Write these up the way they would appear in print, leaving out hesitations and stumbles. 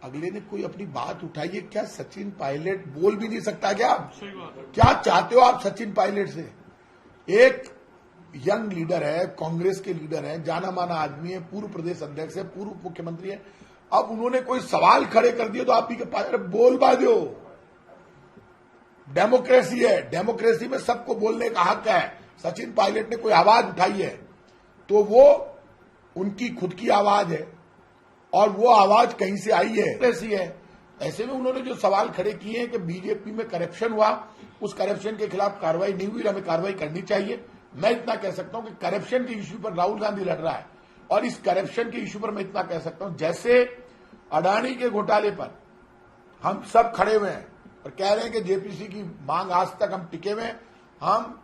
अगले ने कोई अपनी बात उठाई है, क्या सचिन पायलट बोल भी नहीं सकता क्या? क्या चाहते हो आप सचिन पायलट से? एक यंग लीडर है, कांग्रेस के लीडर है, जाना माना आदमी है, पूर्व प्रदेश अध्यक्ष है, पूर्व मुख्यमंत्री है। अब उन्होंने कोई सवाल खड़े कर दिए तो आप ही के पास बोल पा दो। डेमोक्रेसी है, डेमोक्रेसी में सबको बोलने का हक है। सचिन पायलट ने कोई आवाज उठाई है तो वो उनकी खुद की आवाज है और वो आवाज कहीं से आई है, ऐसी है। ऐसे में उन्होंने जो सवाल खड़े किए हैं कि बीजेपी में करप्शन हुआ, उस करप्शन के खिलाफ कार्रवाई नहीं हुई, हमें कार्रवाई करनी चाहिए। मैं इतना कह सकता हूं कि करप्शन के इश्यू पर राहुल गांधी लड़ रहा है और इस करप्शन के इश्यू पर मैं इतना कह सकता हूं, जैसे अडानी के घोटाले पर हम सब खड़े हुए हैं और कह रहे हैं कि जेपीसी की मांग आज तक हम टिके हुए हैं, हम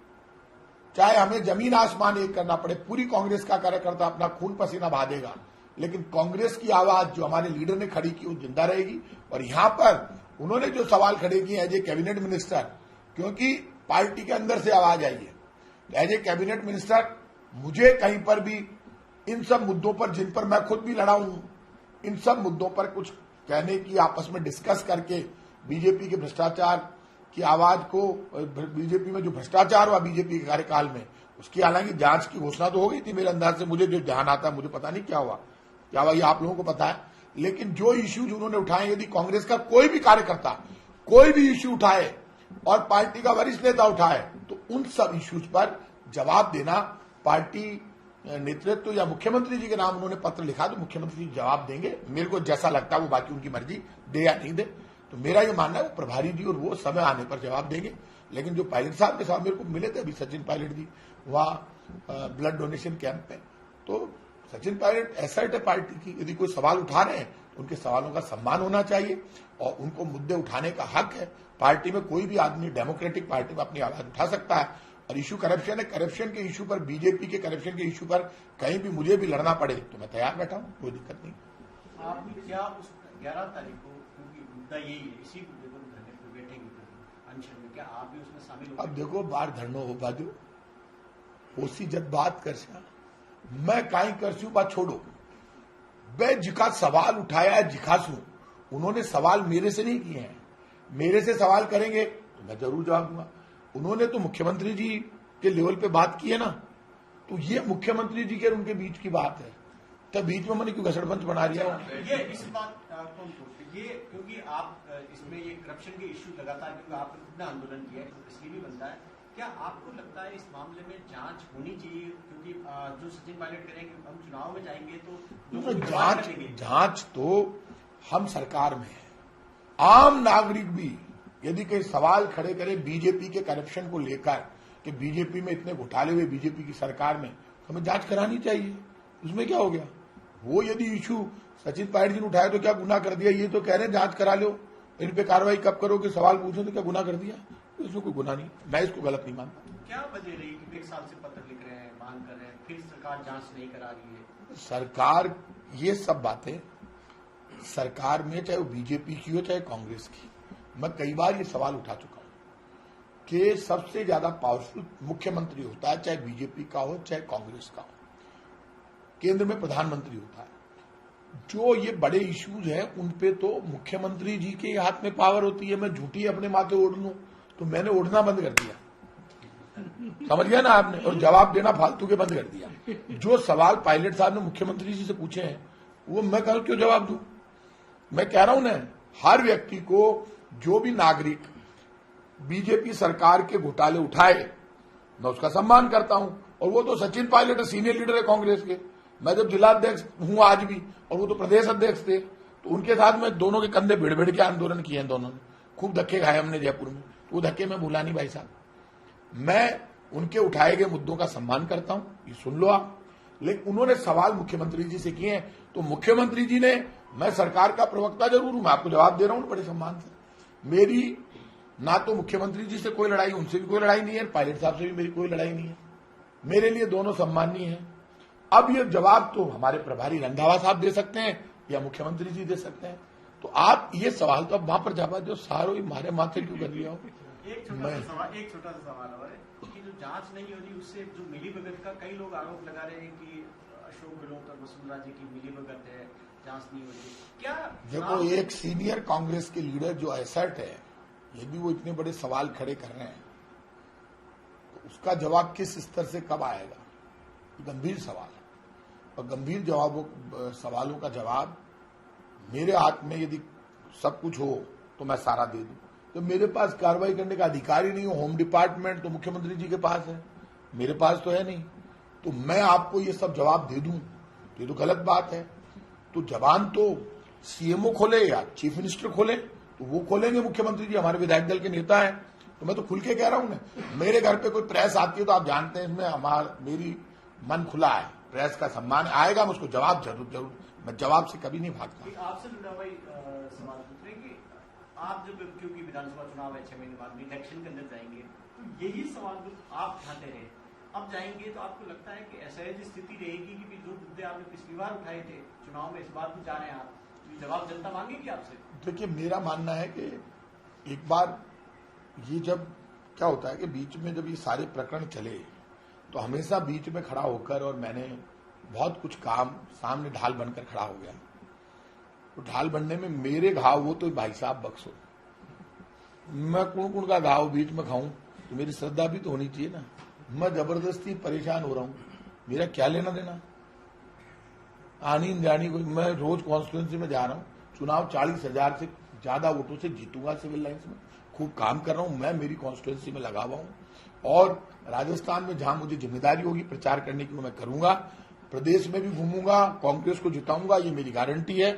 चाहे हमें जमीन आसमान एक करना पड़े, पूरी कांग्रेस का कार्यकर्ता अपना खून पसीना बहा देगा, लेकिन कांग्रेस की आवाज जो हमारे लीडर ने खड़ी की वो जिंदा रहेगी। और यहां पर उन्होंने जो सवाल खड़े किए एज ए कैबिनेट मिनिस्टर, क्योंकि पार्टी के अंदर से आवाज आई है, एज ए कैबिनेट मिनिस्टर मुझे कहीं पर भी इन सब मुद्दों पर, जिन पर मैं खुद भी लड़ा हूं, इन सब मुद्दों पर कुछ कहने की, आपस में डिस्कस करके बीजेपी के भ्रष्टाचार की आवाज को, बीजेपी में जो भ्रष्टाचार हुआ बीजेपी के कार्यकाल में, उसकी हालांकि जांच की घोषणा तो हो गई थी मेरे अंदाज से, मुझे जो ध्यान आता है, मुझे पता नहीं क्या हुआ ये आप लोगों को पता है। लेकिन जो इश्यूज उन्होंने उठाए, यदि कांग्रेस का कोई भी कार्यकर्ता कोई भी इश्यू उठाए और पार्टी का वरिष्ठ नेता उठाए तो उन सब इश्यूज पर जवाब देना, पार्टी नेतृत्व या मुख्यमंत्री जी के नाम उन्होंने पत्र लिखा तो मुख्यमंत्री जी जवाब देंगे। मेरे को जैसा लगता है वो बाकी उनकी मर्जी, दे या नहीं दे। तो मेरा ये मानना है वो प्रभारी जी और वो समय आने पर जवाब देंगे। लेकिन जो पायलट साहब के साथ मेरे को मिले थे अभी सचिन पायलट जी वहां ब्लड डोनेशन कैंप में, तो सचिन पायलट एसेट है पार्टी की, यदि कोई सवाल उठा रहे हैं तो उनके सवालों का सम्मान होना चाहिए और उनको मुद्दे उठाने का हक है। पार्टी में कोई भी आदमी डेमोक्रेटिक पार्टी में अपनी आवाज उठा सकता है। और इशू करप्शन है, करप्शन के इशू पर, बीजेपी के करप्शन के इशू पर कहीं भी मुझे भी लड़ना पड़े तो मैं तैयार बैठा हूं, कोई दिक्कत नहीं। आप भी क्या उस 11 तारीख को, क्योंकि मुद्दा यही है, इसी मुद्दे पर धरने पर बैठेंगे अनशन में, क्या आप भी उसमें शामिल हो? अब देखो बार धरनो हो बाजू ओसी जब बात कर मैं काई करसी बात छोड़ो, मैं जिका सवाल उठाया है जिखासू, उन्होंने सवाल मेरे से नहीं किए हैं, मेरे से सवाल करेंगे तो मैं जरूर जवाब दूंगा। उन्होंने तो मुख्यमंत्री जी के लेवल पे बात की है ना, तो ये मुख्यमंत्री जी के और उनके बीच की बात है, तब बीच में मैंने क्यों घसड़बंच बना दिया? ये इस बात कौन सोचते, ये क्योंकि आप इसमें ये करप्शन के इश्यू लगातार, क्योंकि आपने खुद ने आंदोलन किया है तो इसलिए भी बनता है, क्या आपको लगता है इस मामले में जांच होनी चाहिए? क्योंकि जो सचिन पायलट करेंगे, हम चुनाव में जाएंगे तो जांच तो हम सरकार में है, आम नागरिक भी यदि कोई सवाल खड़े करे बीजेपी के करप्शन को लेकर कि बीजेपी में इतने घोटाले हुए बीजेपी की सरकार में, हमें जांच करानी चाहिए। उसमें क्या हो गया? वो यदि इशू सचिन पायलट जी ने उठाया तो क्या गुनाह कर दिया? ये तो कह रहे हैं जांच करा लो, इन पे कार्रवाई कब करोगे, सवाल पूछो तो क्या गुनाह कर दिया? तो इसमें कोई गुनाह नहीं, मैं इसको गलत नहीं मानता। क्या वजह रही कि 1 साल से पत्र लिख रहे हैं, मांग कर रहे हैं, फिर सरकार जांच नहीं करा रही है? सरकार, ये सब बातें सरकार में, चाहे वो बीजेपी की हो चाहे कांग्रेस की, मैं कई बार ये सवाल उठा चुका हूं कि सबसे ज्यादा पावरफुल मुख्यमंत्री होता है, चाहे बीजेपी का हो चाहे कांग्रेस का हो, केंद्र में प्रधानमंत्री होता है। जो ये बड़े इश्यूज हैं उन पे तो मुख्यमंत्री जी के हाथ में पावर होती है। मैं झूठी अपने माथे ओढ़ लूं तो मैंने ओढ़ना बंद कर दिया, समझ गया ना आपने, और जवाब देना फालतू के बंद कर दिया। जो सवाल पायलट साहब ने मुख्यमंत्री जी से पूछे हैं वो मैं कल क्यों जवाब दूं? मैं कह रहा हूं ना, हर व्यक्ति को, जो भी नागरिक बीजेपी सरकार के घोटाले उठाए मैं उसका सम्मान करता हूं। और वो तो सचिन पायलट सीनियर लीडर है कांग्रेस के, मैं जब जिलाध्यक्ष हूं आज भी, और वो तो प्रदेश अध्यक्ष थे, तो उनके साथ में दोनों के कंधे भिड़ भिड़ के आंदोलन किए हैं दोनों ने, खूब धक्के खाए हमने जयपुर में, वो धक्के मैं भूला नहीं भाई साहब। मैं उनके उठाए गए मुद्दों का सम्मान करता हूं, ये सुन लो आप। लेकिन उन्होंने सवाल मुख्यमंत्री जी से किए हैं तो मुख्यमंत्री जी ने, मैं सरकार का प्रवक्ता जरूर हूं, मैं आपको जवाब दे रहा हूं बड़े सम्मान से। मेरी ना तो मुख्यमंत्री जी से कोई लड़ाई, उनसे भी कोई लड़ाई नहीं है, पायलट साहब से भी मेरी कोई लड़ाई नहीं है, मेरे लिए दोनों सम्माननीय है। अब ये जवाब तो हमारे प्रभारी रंधावा साहब दे सकते हैं या मुख्यमंत्री जी दे सकते हैं। तो आप ये सवाल तो अब वहां पर जवाब दो, सारो ही मारे माथे क्यों कर दिया हो? एक छोटा सा सवाल और है कि जो जांच नहीं हो रही उससे जो मिलीभगत का कई लोग आरोप लगा रहे हैं कि अशोक गहलोत और वसुंधरा जी की मिलीभगत है, जांच नहीं हो रही, क्या देखो, एक सीनियर कांग्रेस के लीडर जो एसर्ट है, यदि वो इतने बड़े सवाल खड़े कर रहे हैं तो उसका जवाब किस स्तर से कब आएगा? गंभीर सवाल है, और गंभीर सवालों का जवाब मेरे हाथ में यदि सब कुछ हो तो मैं सारा दे दूं। तो मेरे पास कार्रवाई करने का अधिकार ही नहीं हो। होम डिपार्टमेंट तो मुख्यमंत्री जी के पास है, मेरे पास तो है नहीं। तो मैं आपको ये सब जवाब दे दूं ये तो गलत बात है। तो जबान तो सीएमओ खोले या चीफ मिनिस्टर खोले, तो वो खोलेंगे मुख्यमंत्री जी, हमारे विधायक दल के नेता है। तो मैं तो खुल के कह रहा हूं ना, मेरे घर पे कोई प्रेस आती है तो आप जानते हैं इसमें मेरी मन खुला है, प्रेस का सम्मान आएगा, मैं उसको जवाब जरूर मैं जवाब से कभी नहीं भागता। आपसे जुड़ा हुआ सवाल पूछ रहे कि आप जब, क्योंकि विधानसभा चुनाव है 6 महीने बाद इलेक्शन के अंदर जाएंगे, तो यही सवाल आप उठाते रहे, अब जाएंगे तो आपको लगता है कि असहज स्थिति रहेगी कि जो मुद्दे आपने पिछली बार उठाए थे चुनाव में, इस बार भी जा रहे हैं आप, तो जवाब जनता मांगेगी आपसे? देखिए, मेरा मानना है कि एक बार ये जब क्या होता है कि बीच में जब ये सारे प्रकरण चले तो हमेशा बीच में खड़ा होकर, और मैंने बहुत कुछ काम सामने ढाल बनकर खड़ा हो गया। तो ढाल बनने में मेरे घाव वो तो भाई साहब बख्शो, मैं कुण का घाव बीच में खाऊं तो मेरी श्रद्धा भी तो होनी चाहिए ना। मैं जबरदस्ती परेशान हो रहा हूं, मेरा क्या लेना देना? आनी जानी कोई, मैं रोज कॉन्स्टिट्यूंसी में जा रहा हूं, चुनाव 40,000 से ज्यादा वोटों से जीतूंगा सिविल लाइन्स में, खूब काम कर रहा हूं, मैं मेरी कॉन्स्टिट्यूंसी में लगा हुआ हूं। और राजस्थान में जहां मुझे जिम्मेदारी होगी प्रचार करने की वो मैं करूंगा, प्रदेश में भी घूमूंगा, कांग्रेस को जिताऊंगा, ये मेरी गारंटी है।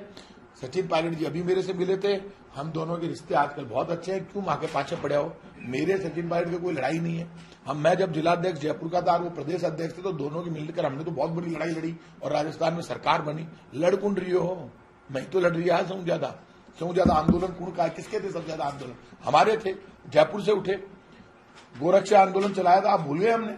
सचिन पायलट जी अभी मेरे से मिले थे, हम दोनों के रिश्ते आजकल बहुत अच्छे हैं। क्यों मां के पाछे पड़े हो? मेरे सचिन पायलट की कोई लड़ाई नहीं है। मैं जब जिलाध्यक्ष जयपुर का था, वो प्रदेश अध्यक्ष थे, तो दोनों की मिलकर हमने तो बहुत बड़ी लड़ाई लड़ी और राजस्थान में सरकार बनी। लड़ कौन रही हो? मैं तो लड़ रहा हूं ज्यादा आंदोलन कौन का? किसके थे सबसे ज्यादा आंदोलन? हमारे थे, जयपुर से उठे, गोरक्षा आंदोलन चलाया था, आप भूल गए हमने।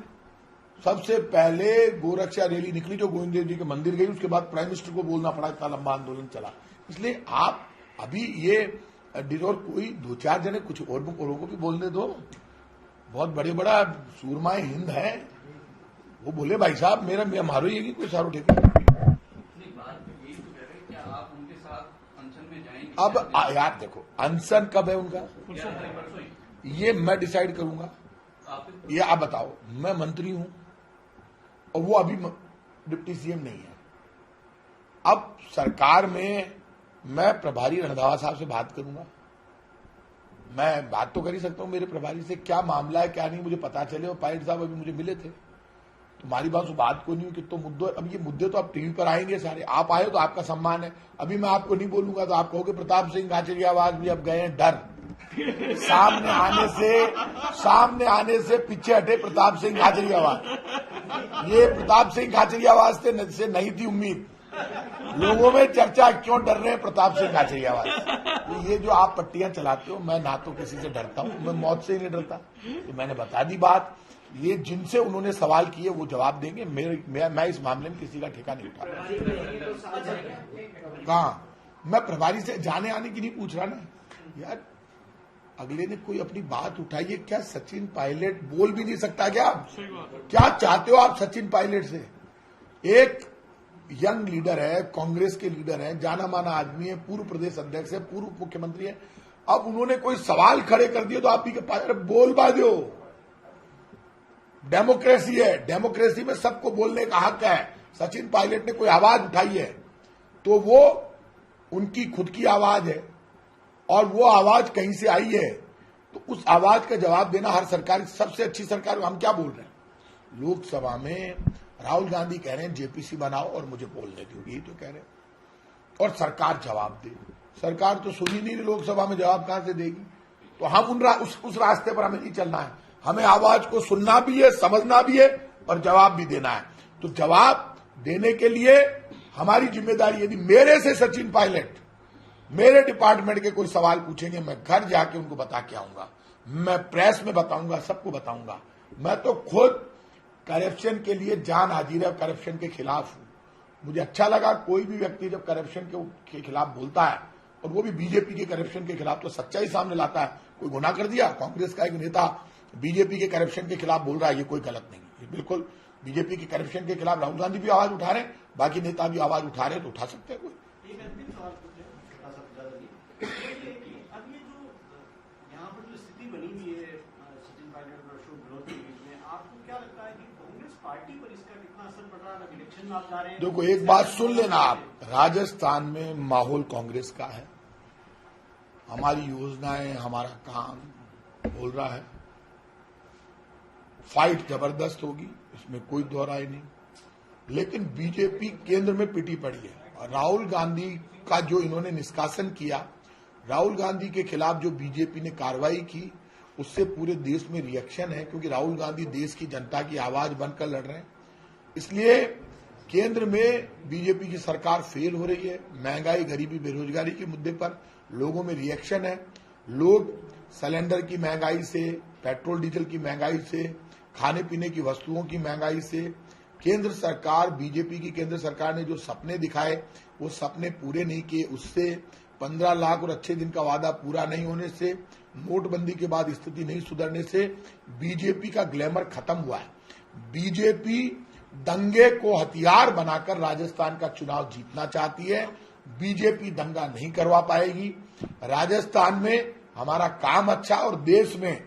सबसे पहले गोरक्षा रैली निकली जो गोविंद देव जी के मंदिर गई, उसके बाद प्राइम मिनिस्टर को बोलना पड़ा, इतना लंबा आंदोलन चला। इसलिए आप अभी ये डिरोर कोई 2-4 जने कुछ और लोगों को भी बोलने दो, बहुत बड़े बड़ा सूरमाए हिंद है, वो बोले भाई साहब मेरा मारो ये कोई सारो ठेके। अब यार देखो, अनशन कब है उनका ये मैं डिसाइड करूंगा। ये आप बताओ, मैं मंत्री हूं और वो अभी डिप्टी सीएम नहीं है। अब सरकार में मैं प्रभारी रंधावा साहब से बात करूंगा, मैं बात तो कर ही सकता हूं मेरे प्रभारी से, क्या मामला है क्या नहीं मुझे पता चले। और पायलट साहब अभी मुझे मिले थे, तुम्हारी बात से बात को नहीं हुई कि तो मुद्दों, अब ये मुद्दे तो अब टीवी पर आएंगे सारे, आप आए तो आपका सम्मान है। अभी मैं आपको नहीं बोलूंगा तो आप कहोगे प्रताप सिंह खाचरियावास भी अब गए हैं डर, सामने आने से पीछे हटे प्रताप सिंह खाचरियावास। ये प्रताप सिंह खाचरियावास से नहीं थी उम्मीद, लोगों में चर्चा क्यों डर रहे हैं प्रताप सिंह खाचरियावास। तो ये जो आप पट्टियां चलाते हो, मैं ना तो किसी से डरता हूं, मैं मौत से ही नहीं डरता। तो मैंने बता दी बात, ये जिनसे उन्होंने सवाल किए वो जवाब देंगे। मैं इस मामले में किसी का ठेका नहीं उठा कहा। मैं प्रभारी से जाने आने की नहीं पूछ रहा ना यार, अगले ने कोई अपनी बात उठाई है, क्या सचिन पायलट बोल भी नहीं सकता क्या? क्या चाहते हो आप सचिन पायलट से? एक यंग लीडर है, कांग्रेस के लीडर है, जाना माना आदमी है, पूर्व प्रदेश अध्यक्ष है, पूर्व मुख्यमंत्री है। अब उन्होंने कोई सवाल खड़े कर दिए तो आप ही के पास बोल पा दो। डेमोक्रेसी है, डेमोक्रेसी में सबको बोलने का हक है। सचिन पायलट ने कोई आवाज उठाई है तो वो उनकी खुद की आवाज है और वो आवाज कहीं से आई है, तो उस आवाज का जवाब देना हर सरकार, सबसे अच्छी सरकार। हम क्या बोल रहे हैं लोकसभा में? राहुल गांधी कह रहे हैं जेपीसी बनाओ और मुझे बोलने दो, यही तो कह रहे हैं, और सरकार जवाब दे। सरकार तो सुनी नहीं, लोकसभा में जवाब कहां से देगी? तो हम उस रास्ते पर हमें नहीं चलना है। हमें आवाज को सुनना भी है, समझना भी है और जवाब भी देना है। तो जवाब देने के लिए हमारी जिम्मेदारी, यदि मेरे से सचिन पायलट मेरे डिपार्टमेंट के कोई सवाल पूछेंगे, मैं घर जाके उनको बता के आऊंगा, मैं प्रेस में बताऊंगा, सबको बताऊंगा। मैं तो खुद करप्शन के लिए जान हाजिर है, करप्शन के खिलाफ हूं। मुझे अच्छा लगा कोई भी व्यक्ति जब करप्शन के खिलाफ बोलता है, और वो भी बीजेपी के करप्शन के खिलाफ, तो सच्चाई सामने लाता है। कोई गुनाह कर दिया, कांग्रेस का एक नेता बीजेपी के करप्शन के खिलाफ बोल रहा है, ये कोई गलत नहीं है। बिल्कुल बीजेपी के करप्शन के खिलाफ राहुल गांधी भी आवाज उठा रहे हैं, बाकी नेता भी आवाज उठा रहे हैं, तो उठा सकते हैं कोई। एक अंतिम सवाल पूछे, छोटा सा ज्यादा नहीं, ये कि अब ये जो यहाँ पर जो स्थिति बनी हुई है सचिन पायलट और अशोक गहलोत के बीच में, आपको क्या लगता है कि कांग्रेस पार्टी पर इसका कितना असर पड़ रहा है? इलेक्शन में आप जा रहे हैं, देखो एक बात सुन लेना आप, राजस्थान में माहौल कांग्रेस का है, हमारी योजनाएं, हमारा काम बोल रहा है, फाइट जबरदस्त होगी, इसमें कोई दो राय नहीं। लेकिन बीजेपी केंद्र में पिटी पड़ी है और राहुल गांधी का जो इन्होंने निष्कासन किया, राहुल गांधी के खिलाफ जो बीजेपी ने कार्रवाई की, उससे पूरे देश में रिएक्शन है, क्योंकि राहुल गांधी देश की जनता की आवाज बनकर लड़ रहे हैं। इसलिए केंद्र में बीजेपी की सरकार फेल हो रही है। महंगाई, गरीबी, बेरोजगारी के मुद्दे पर लोगों में रिएक्शन है। लोग सिलेंडर की महंगाई से, पेट्रोल डीजल की महंगाई से, खाने पीने की वस्तुओं की महंगाई से, केंद्र सरकार, बीजेपी की केंद्र सरकार ने जो सपने दिखाए वो सपने पूरे नहीं किए, उससे 15 लाख और अच्छे दिन का वादा पूरा नहीं होने से, नोटबंदी के बाद स्थिति नहीं सुधरने से बीजेपी का ग्लैमर खत्म हुआ है। बीजेपी दंगे को हथियार बनाकर राजस्थान का चुनाव जीतना चाहती है। बीजेपी दंगा नहीं करवा पाएगी। राजस्थान में हमारा काम अच्छा, और देश में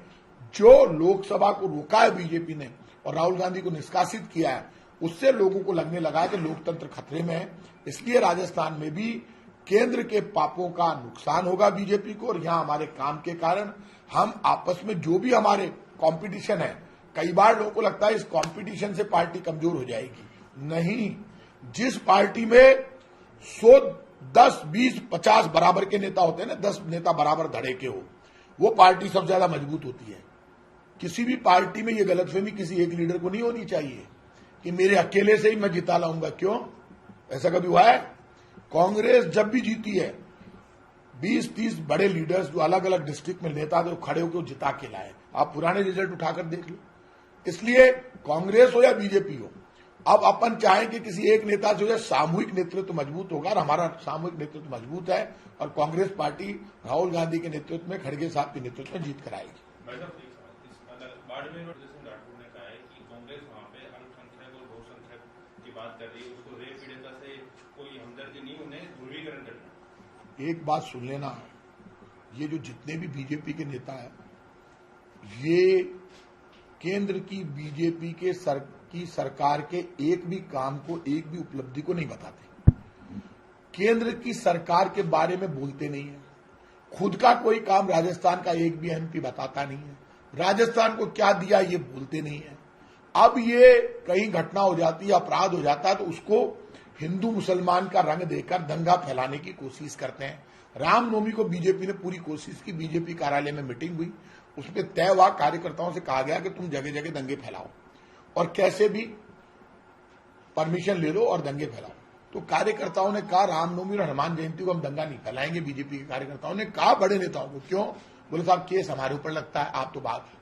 जो लोकसभा को रोका है बीजेपी ने और राहुल गांधी को निष्कासित किया है, उससे लोगों को लगने लगा है कि लोकतंत्र खतरे में है। इसलिए राजस्थान में भी केंद्र के पापों का नुकसान होगा बीजेपी को, और यहां हमारे काम के कारण हम आपस में जो भी हमारे कंपटीशन है, कई बार लोगों को लगता है इस कंपटीशन से पार्टी कमजोर हो जाएगी। नहीं, जिस पार्टी में 100, 10, 20, 50 बराबर के नेता होते हैं ना, 10 नेता बराबर धड़े के हो, वो पार्टी सबसे ज्यादा मजबूत होती है। किसी भी पार्टी में ये गलतफहमी किसी एक लीडर को नहीं होनी चाहिए कि मेरे अकेले से ही मैं जिता लाऊंगा। क्यों? ऐसा कभी हुआ है? कांग्रेस जब भी जीती है, 20-30 बड़े लीडर्स जो अलग अलग डिस्ट्रिक्ट में नेता थे, खड़े होकर जिता के लाए। आप पुराने रिजल्ट उठाकर देख लो। इसलिए कांग्रेस हो या बीजेपी हो, अब अपन चाहें कि किसी एक नेता से हो जाए, सामूहिक नेतृत्व मजबूत होगा, और हमारा सामूहिक नेतृत्व मजबूत है, और कांग्रेस पार्टी राहुल गांधी के नेतृत्व में, खड़गे साहब के नेतृत्व में जीत कराएगी। बाड़मेर और जैसे राठौर ने कहा है कि कांग्रेस वहां पे अल्पसंख्यक और बहुसंख्यक की बात कर रही है, उसको रेप पीड़िता से कोई हमदर्दी नहीं, उन्हें ध्रुवीकरण करना। एक बात सुन लेना, ये जो जितने भी बीजेपी के नेता है, ये केंद्र की बीजेपी के सरकार के एक भी काम को, एक भी उपलब्धि को नहीं बताते। केंद्र की सरकार के बारे में बोलते नहीं है। खुद का कोई काम राजस्थान का एक भी एमपी बताता नहीं है। राजस्थान को क्या दिया ये बोलते नहीं है। अब ये कहीं घटना हो जाती है, अपराध हो जाता है, तो उसको हिंदू मुसलमान का रंग देकर दंगा फैलाने की कोशिश करते हैं। रामनवमी को बीजेपी ने पूरी कोशिश की, बीजेपी कार्यालय में मीटिंग हुई, उसमें तय हुआ, कार्यकर्ताओं से कहा गया कि तुम जगह जगह दंगे फैलाओ और कैसे भी परमिशन ले लो और दंगे फैलाओ। तो कार्यकर्ताओं ने कहा रामनवमी और हनुमान जयंती को हम दंगा नहीं फैलाएंगे। बीजेपी के कार्यकर्ताओं ने कहा बड़े नेताओं को, क्यों? बोले साहब केस हमारे ऊपर लगता है,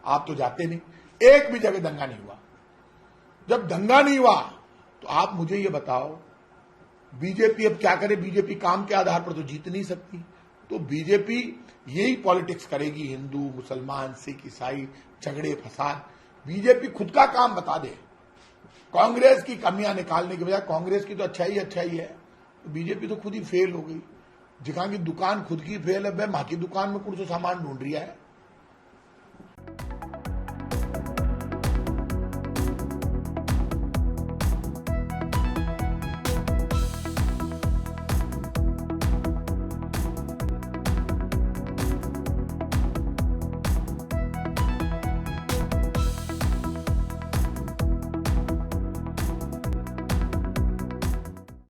आप तो जाते नहीं। एक भी जगह दंगा नहीं हुआ। जब दंगा नहीं हुआ तो आप मुझे ये बताओ बीजेपी अब क्या करे? बीजेपी काम के आधार पर तो जीत नहीं सकती, तो बीजेपी यही पॉलिटिक्स करेगी, हिंदू मुसलमान सिख ईसाई झगड़े फसाद। बीजेपी खुद का काम बता दे, कांग्रेस की कमियां निकालने के बजाय, कांग्रेस की तो अच्छाई है, तो बीजेपी तो खुद ही फेल हो गई। जहां की दुकान खुद की फेल है, मां की दुकान में कुछ सामान ढूंढ रहा है।